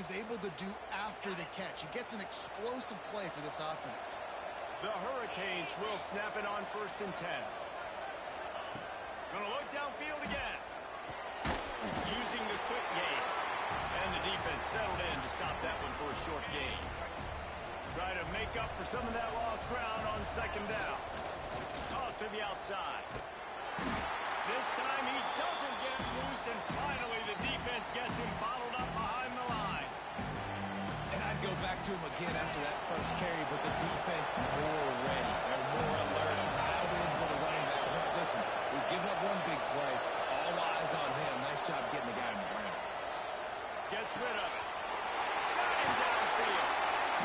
was able to do after the catch. He gets an explosive play for this offense. The Hurricanes will snap it on 1st and 10. Gonna look downfield again. Using the quick game. And the defense settled in to stop that one for a short gain. Try to make up for some of that lost ground on 2nd down. Toss to the outside. This time he doesn't get loose, and finally the defense gets him bottled up behind the line. And I'd go back to him again after that first carry, but the defense more ready. They're more alert, dialed into the running back. Listen, we've given up one big play. All eyes on him. Nice job getting the guy on the ground. Gets rid of it. Got him downfield.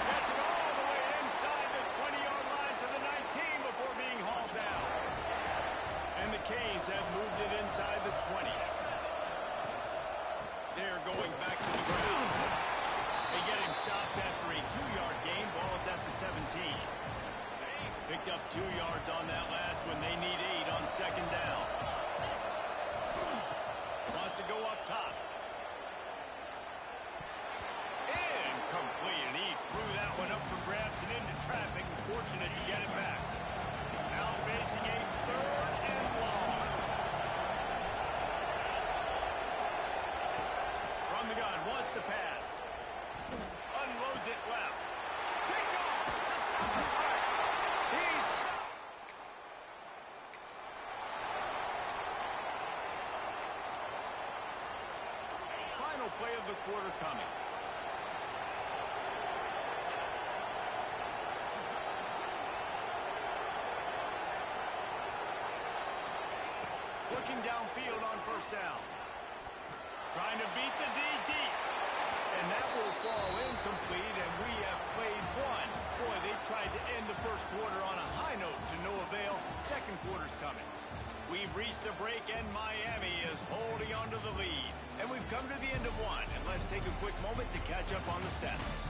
Gets it all the way inside the 20-yard line to the 19 before being hauled down. And the Canes have moved it inside the 20. They're going back to the ground. They get him stopped after a 2-yard gain. Ball is at the 17. Picked up 2 yards on that last one. They need 8 on 2nd down. Wants to go up top. Incomplete, and he threw that one up for grabs and into traffic. Fortunate to get it back. Now facing a 3rd and long. From the gun, wants to pass. Unloads it left. Picked off to stop the threat. He's stopped. Final play of the quarter coming. Looking downfield on 1st down. Trying to beat the D deep. And that will fall incomplete, and we have played one. Boy, they tried to end the 1st quarter on a high note to no avail. 2nd quarter's coming. We've reached a break, and Miami is holding on to the lead. And we've come to the end of one. And let's take a quick moment to catch up on the stats.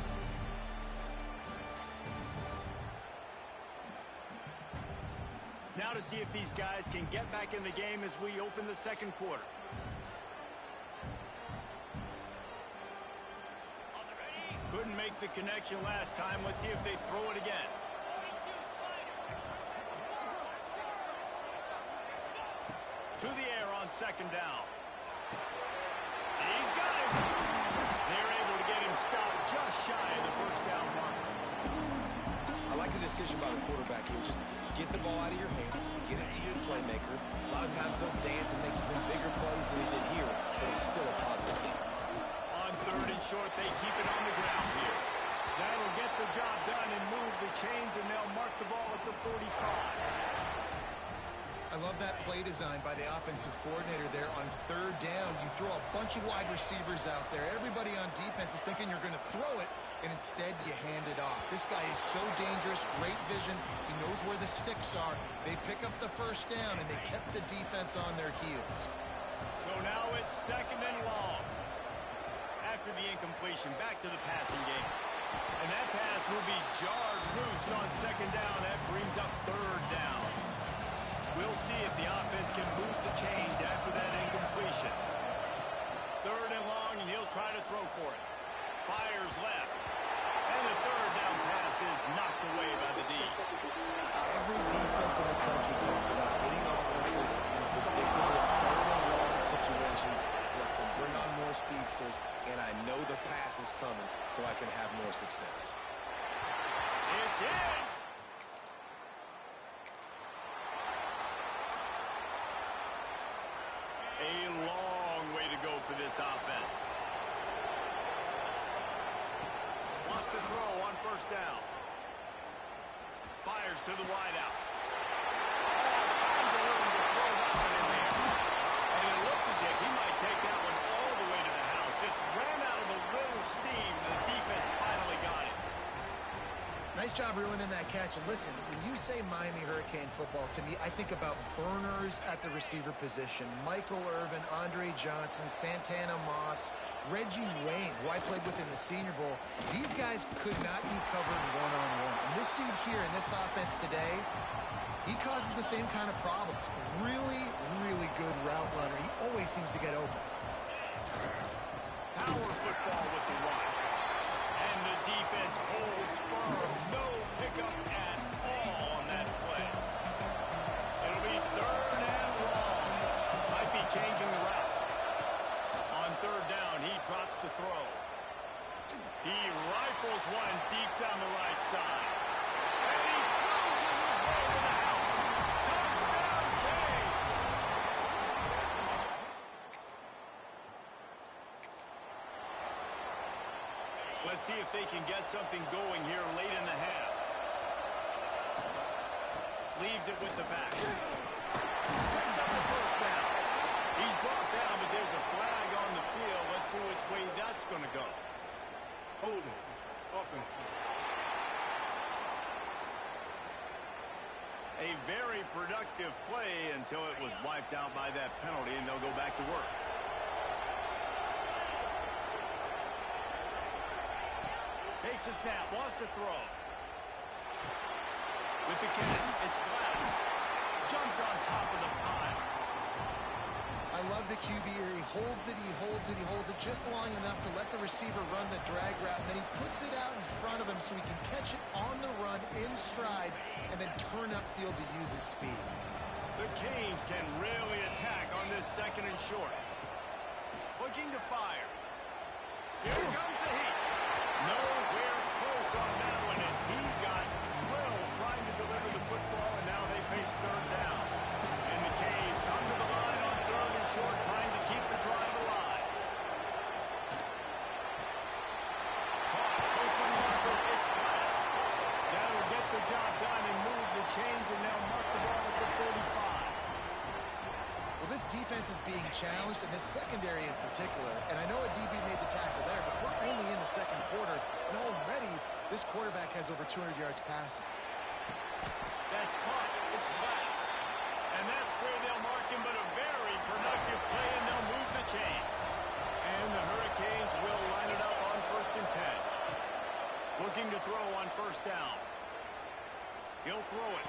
Now to see if these guys can get back in the game as we open the 2nd quarter. Couldn't make the connection last time. Let's see if they throw it again. To the air on 2nd down. He's got him. They're able to get him stopped just shy of the 1st down mark. I like the decision by the quarterback here. Just get the ball out of your hands, get it to your playmaker. A lot of times they'll dance and make even bigger plays than he did here, but it's still a positive game. On 3rd and short, they keep it on the ground here. That'll get the job done and move the chains, and they'll mark the ball at the 45. I love that play design by the offensive coordinator there on 3rd down. You throw a bunch of wide receivers out there. Everybody on defense is thinking you're going to throw it, and instead you hand it off. This guy is so dangerous, great vision. He knows where the sticks are. They pick up the 1st down, and they kept the defense on their heels. So now it's 2nd and long. After the incompletion, back to the passing game. And that pass will be jarred loose on 2nd down. That brings up 3rd down. We'll see if the offense can move the chains after that incompletion. 3rd and long, and he'll try to throw for it. Fires left. And the 3rd down pass is knocked away by the D. Every defense in the country talks about hitting offenses in predictable 3rd and long situations where I can bring on more speedsters, and I know the pass is coming so I can have more success. It's in! A long way to go for this offense. Wants to throw on 1st down. Fires to the wideout. All kinds of room to throw that one in there. And it looked as if he might take that one all the way to the house. Just ran out of a little steam, and the defense finally got it. Nice job ruining that catch. And listen, when you say Miami Hurricane football, to me, I think about burners at the receiver position. Michael Irvin, Andre Johnson, Santana Moss, Reggie Wayne, who I played with in the Senior Bowl. These guys could not be covered one-on-one. And this dude here in this offense today, he causes the same kind of problems. Really, really good route runner. He always seems to get open. Power football with the run. He rifles one deep down the right side. And he cruises his way to the house. Touchdown, Cade! Let's see if they can get something going here late in the half. Leaves it with the back. Picks up the first down. He's brought down, but there's a flag on the field. Let's see which way that's going to go. Holding. Offense. A very productive play until it was wiped out by that penalty, and they'll go back to work. Takes a snap, wants to throw. With the catch, it's Glass. Jumped on top of the pile. I love the QB here. He holds it, he holds it, he holds it just long enough to let the receiver run the drag route, and then he puts it out in front of him so he can catch it on the run in stride and then turn upfield to use his speed. The Canes can really attack on this second and short. Looking to fire. Here comes the heat. Nowhere close on that one as he got drilled trying to deliver the football, and now they face third down. And the Canes come to the line on third and short, trying to keep the drive alive. Caught, posting marker, it's Glass. That'll get the job done and move the chains, and they'll mark the ball at the 45. Well, this defense is being challenged, and this secondary in particular, and I know a DB made the tackle there, but we're only in the second quarter, and already this quarterback has over 200 yards passing. That's caught. It's Glass. And that's where they'll mark him, but a very productive play, and they'll move the chains. And the Hurricanes will line it up on 1st and 10. Looking to throw on first down. He'll throw it.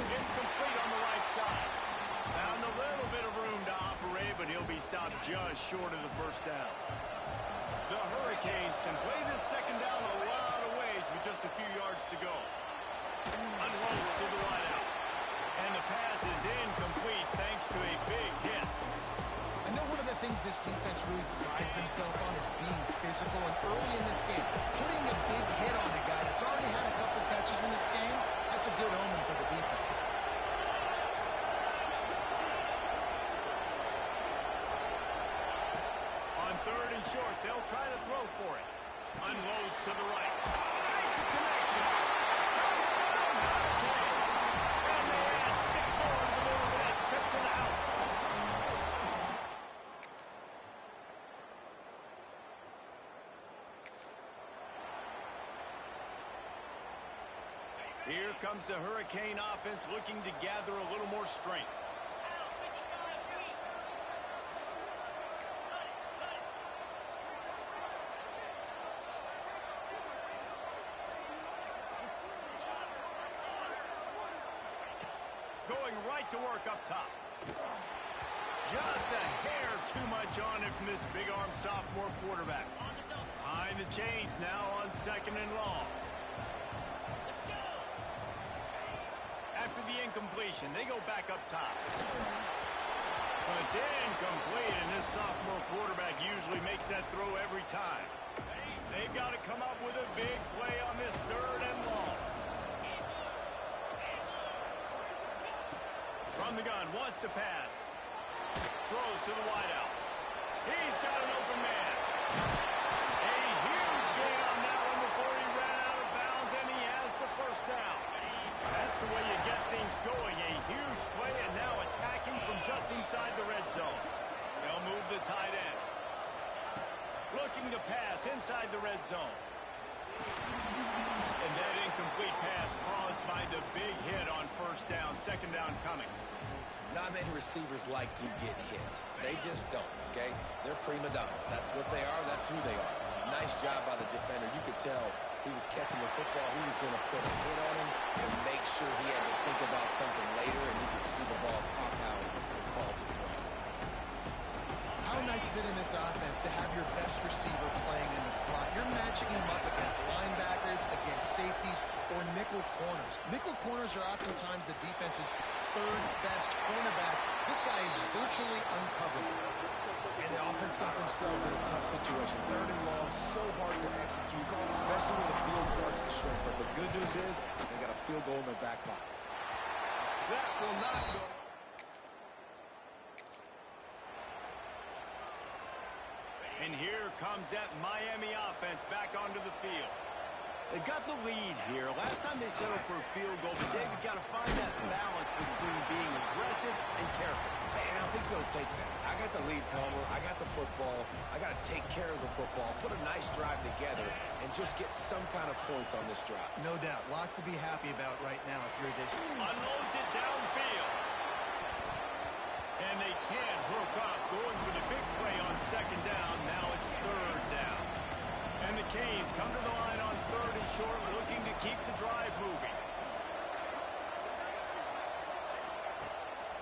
It's complete on the right side. Found a little bit of room to operate, but he'll be stopped just short of the first down. The Hurricanes can play this second down a lot of ways with just a few yards to go. Unloads to the right out. And the pass is incomplete thanks to a big hit. I know one of the things this defense really prides themselves on is being physical, and early in this game, putting a big hit on a guy that's already had a couple catches in this game, that's a good omen for the defense. On third and short, they'll try to throw for it. Unloads to the right. Makes a connection. Touchdown, Hurricane. And they add 6 more to the middle of that trip to the house. Here comes the Hurricane offense looking to gather a little more strength. Going right to work up top. Just a hair too much on it from this big-arm sophomore quarterback. Behind the chains now on 2nd and long. After the incompletion, they go back up top. But it's incomplete, and this sophomore quarterback usually makes that throw every time. They've got to come up with a big play on this 3rd and long. From the gun, wants to pass. Throws to the wideout. He's got an open man. A huge gain on that one before he ran out of bounds, and he has the first down. That's the way you get things going. A huge play, and now attacking from just inside the red zone. They'll move the tight end. Looking to pass inside the red zone. And that incomplete pass caused by the big hit on first down. 2nd down coming. Not many receivers like to get hit. They just don't, okay? They're prima donnas. That's what they are. That's who they are. Nice job by the defender. You could tell he was catching the football. He was going to put a hit on him to make sure he had to think about something later, and you could see the ball pop out and fall to the ground. How nice is it in this offense to have your best receiver playing in the slot? You're matching him up against linebackers, against safeties, or nickel corners. Nickel corners are oftentimes the defense's 3rd best cornerback. This guy is virtually uncoverable. And the offense got themselves in a tough situation. 3rd and long, so so hard to execute, especially when the field starts to shrink. But the good news is they got a field goal in their back pocket. That will not go. And here comes that Miami offense back onto the field. They've got the lead here. Last time they settled for a field goal, but David got to find that balance between being aggressive and careful. And I think they'll take that. I got the lead, Palmer. I got the football. I got to take care of the football, put a nice drive together, and just get some kind of points on this drive. No doubt. Lots to be happy about right now if you're this. Unloads it downfield. And they can't hook up. Going for the big play on second down. Now it's third down. And the Canes come to the line on third and short, looking to keep the drive moving.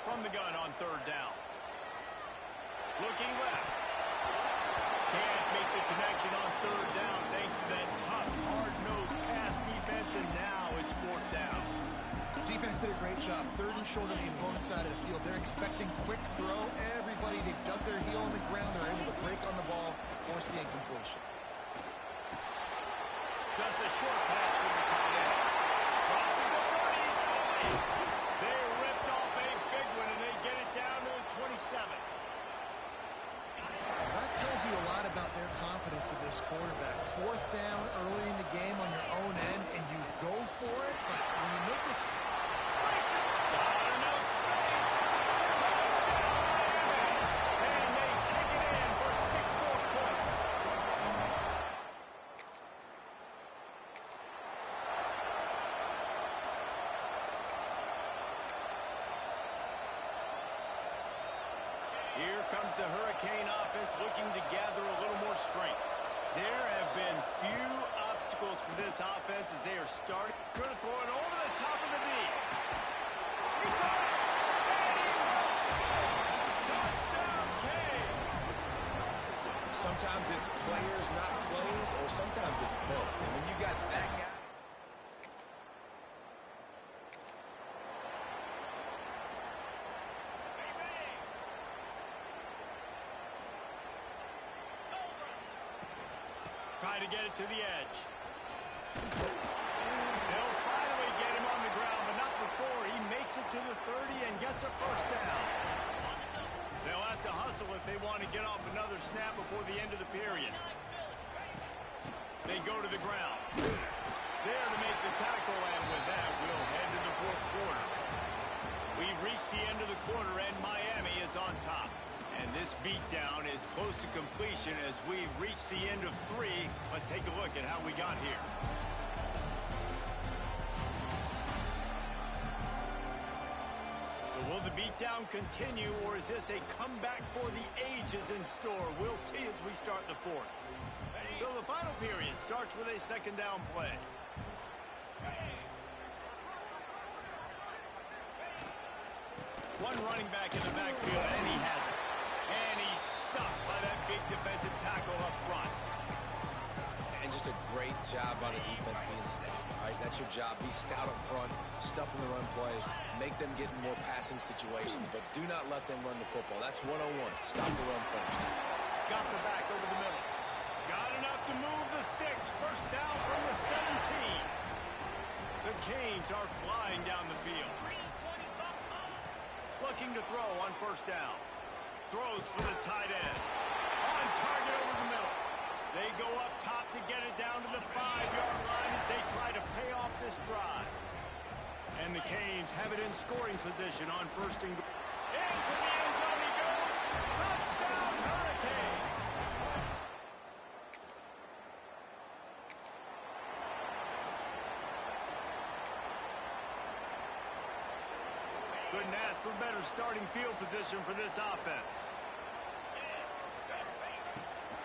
From the gun on third down. Looking left. Can't make the connection on third down thanks to that tough, hard-nosed pass defense, and now it's fourth down. Defense did a great job. Third and short on the opponent's side of the field. They're expecting quick throw. Everybody, they dug their heel on the ground. They're able to break on the ball, force the incompletion. Just a short pass to the tight end. Crossing the 30, he's got a lead. They ripped off a big one, and they get it down to the 27. That tells you a lot about their confidence in this quarterback. Fourth down early in the game on your own end, and you go for it, but when you make this... Enough space. Touchdown, Miami. And they take it in for 6 more points. Here comes the Hurricane offense looking to gather a little more strength. There have been few obstacles for this offense as they are starting. Going to throw it over the top of the knee. He got it! And he will score! Touchdown, Canes! Sometimes it's players, not plays, or sometimes it's both. And when you got that guy... Try to get it to the edge. They'll finally get him on the ground, but not before. He makes it to the 30 and gets a first down. They'll have to hustle if they want to get off another snap before the end of the period. They go to the ground. There to make the tackle, and with that, we'll head to the fourth quarter. We've reached the end of the quarter, and Miami is on top. And this beatdown is close to completion as we've reached the end of 3. Let's take a look at how we got here. So will the beatdown continue, or is this a comeback for the ages in store? We'll see as we start the fourth. So the final period starts with a second down play. One running back in the backfield, and he has it. And he's stuffed by that big defensive tackle up front. And just a great job by the defense being stout. All right, that's your job. Be stout up front, stuff in the run play, make them get in more passing situations, but do not let them run the football. That's 101. Stop the run first. Got the back over the middle. Got enough to move the sticks. First down from the 17. The Canes are flying down the field. Looking to throw on first down. Throws for the tight end. On target over the middle. They go up top to get it down to the 5-yard line as they try to pay off this drive. And the Canes have it in scoring position on first and goal. Into the end zone he goes. Touchdown, Hurricane. Couldn't ask for better starting field position for this offense.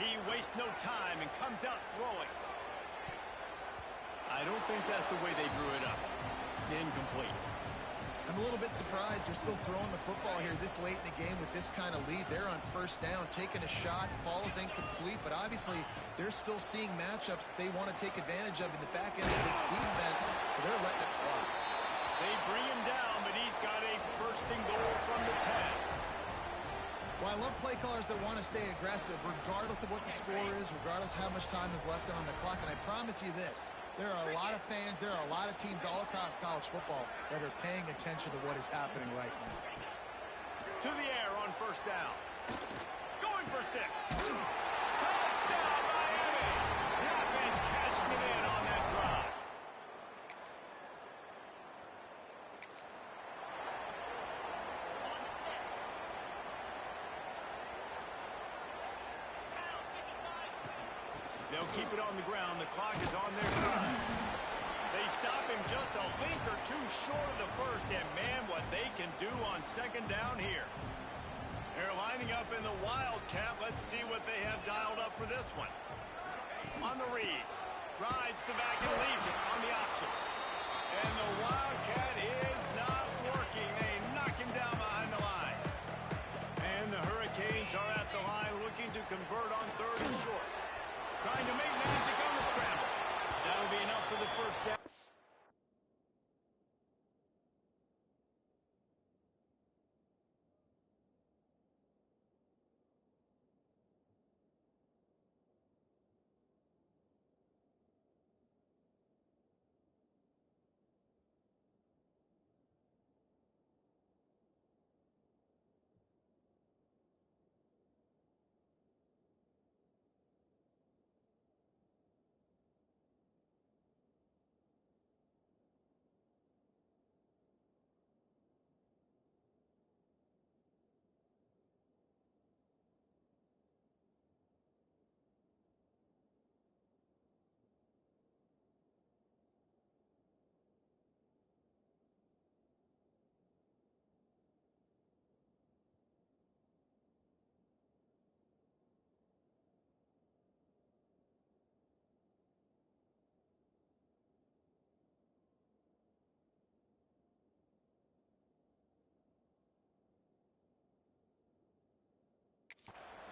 He wastes no time and comes out throwing. I don't think that's the way they drew it up. Incomplete. I'm a little bit surprised they're still throwing the football here this late in the game with this kind of lead. They're on first down, taking a shot, falls incomplete, but obviously they're still seeing matchups that they want to take advantage of in the back end of this defense, so they're letting it fly. They bring him down, but he's got a first and goal from the 10. Well, I love play callers that want to stay aggressive regardless of what the score is, regardless of how much time is left on the clock. And I promise you this, there are a lot of fans, there are a lot of teams all across college football that are paying attention to what is happening right now. To the air on first down. Going for 6. Touchdown, Miami! The offense cashing it in on that drive. They'll keep it on the ground. The clock is on their side. They stop him just a link or two short of the first, and man, what they can do on second down here. They're lining up in the Wildcat. Let's see what they have dialed up for this one. On the read. Rides the back and leaves it on the option. And the Wildcat is not working. They knock him down behind the line. And the Hurricanes are at the line looking to convert on third and short. Trying to make magic on the scramble. That'll be enough for the first down.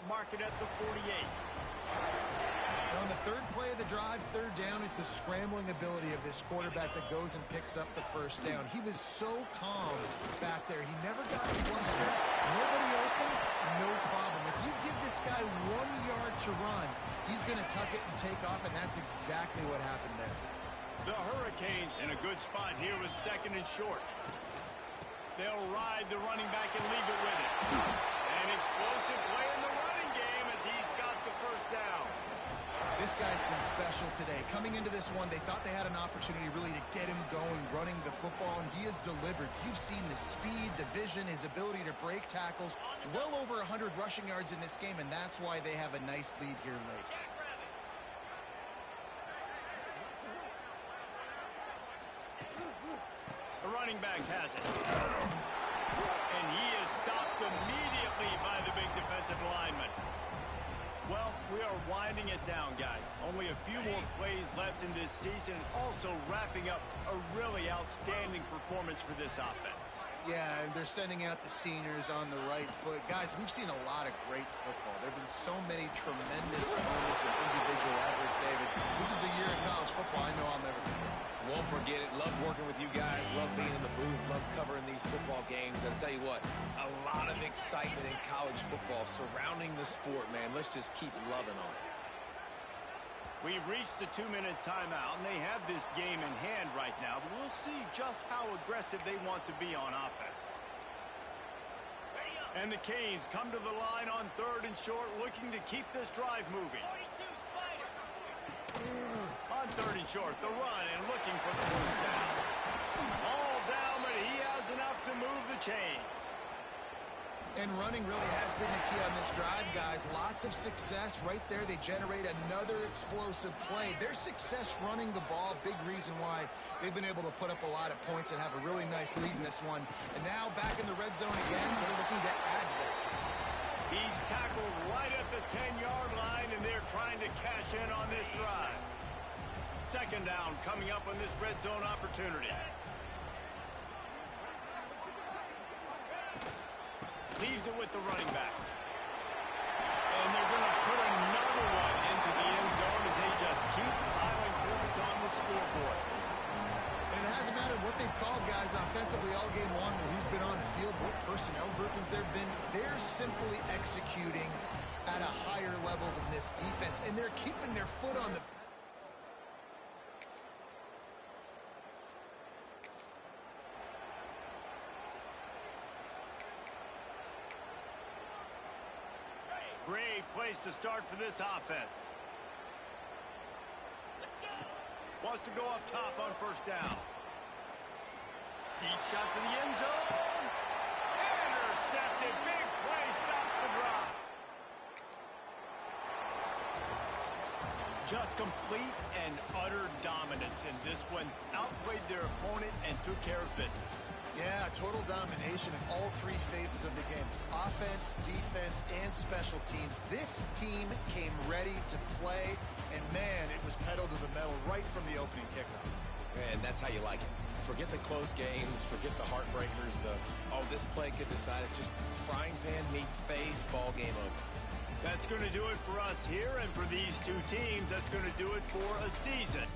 Mark it at the 48. On the third play of the drive, third down, it's the scrambling ability of this quarterback that goes and picks up the first down. He was so calm back there. He never got flustered. Nobody open, no problem. If you give this guy 1 yard to run, he's going to tuck it and take off, and that's exactly what happened there. The Hurricanes in a good spot here with second and short. They'll ride the running back and leave it with it. An explosive play in the running game as he's got the first down. This guy's been special today. Coming into this one, they thought they had an opportunity really to get him going, running the football, and he has delivered. You've seen the speed, the vision, his ability to break tackles. Well over 100 rushing yards in this game, and that's why they have a nice lead here late. The running back has it. And he is stopped immediately by the big defensive lineman. Well, we are winding it down, guys. Only a few more plays left in this season, and also wrapping up a really outstanding performance for this offense. Yeah, and they're sending out the seniors on the right foot. Guys, we've seen a lot of great football. There have been so many tremendous moments and individual efforts, David. This is a year in college football I know I'll never forget. Won't forget it. Loved working with you guys. Loved being in the booth. Loved covering these football games. And I'll tell you what, a lot of excitement in college football surrounding the sport, man. Let's just keep loving on it. We've reached the 2-minute timeout, and they have this game in hand right now, but we'll see just how aggressive they want to be on offense. And the Canes come to the line on third and short, looking to keep this drive moving. On third and short, the run, and looking for the first down. All down, but he has enough to move the chains. And running really has been the key on this drive, guys. Lots of success right there. They generate another explosive play. Their success running the ball, big reason why they've been able to put up a lot of points and have a really nice lead in this one. And now back in the red zone again, they're looking to add that. He's tackled right at the 10-yard line, and they're trying to cash in on this drive. Second down coming up on this red zone opportunity. Leaves it with the running back. And they're going to put another one into the end zone as they just keep piling points on the scoreboard. And it hasn't mattered what they've called, guys, offensively all game long, or who's been on the field. What personnel groupings there have been, they're simply executing at a higher level than this defense, and they're keeping their foot on the... Great place to start for this offense. Wants to go up top on first down. Deep shot for the end zone. Intercepted. Big play. Stops the drop. Just complete and utter dominance in this one. Outplayed their opponent and took care of business. Yeah, total domination in all three phases of the game. Offense, defense, and special teams. This team came ready to play, and man, it was pedal to the metal right from the opening kickoff. And that's how you like it. Forget the close games, forget the heartbreakers, this play could decide it. Just frying pan, meat face, ball game over. That's going to do it for us here, and for these two teams, that's going to do it for a season.